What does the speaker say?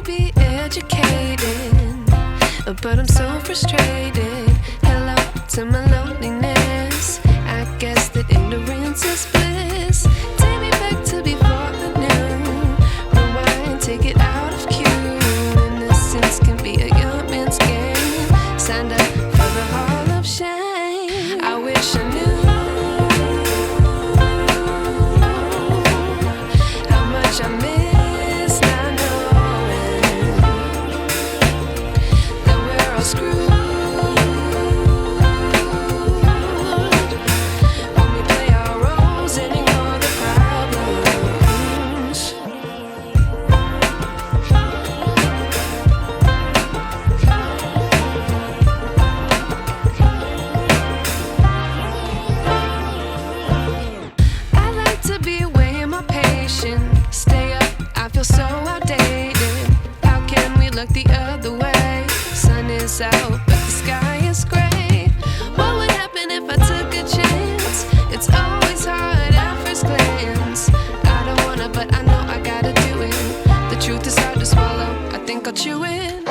be educated, but I'm so frustrated. Hello to my loneliness. I guess that ignorance is bliss. Take me back to before I knew. Rewind, take it out of cue. Innocence can be a young man's game. Signed up for the hall of shame. I wish I knew how much I miss not knowing that we're all screwed when we play our roles and ignore the problems. I like to be away in my patience. Stay up, I feel so outdated. How can we look the other way? Sun is out, but the sky is gray. What would happen if I took a chance? It's always hard at first glance. I don't wanna, but I know I gotta do it. The truth is hard to swallow, I think I'll chew it.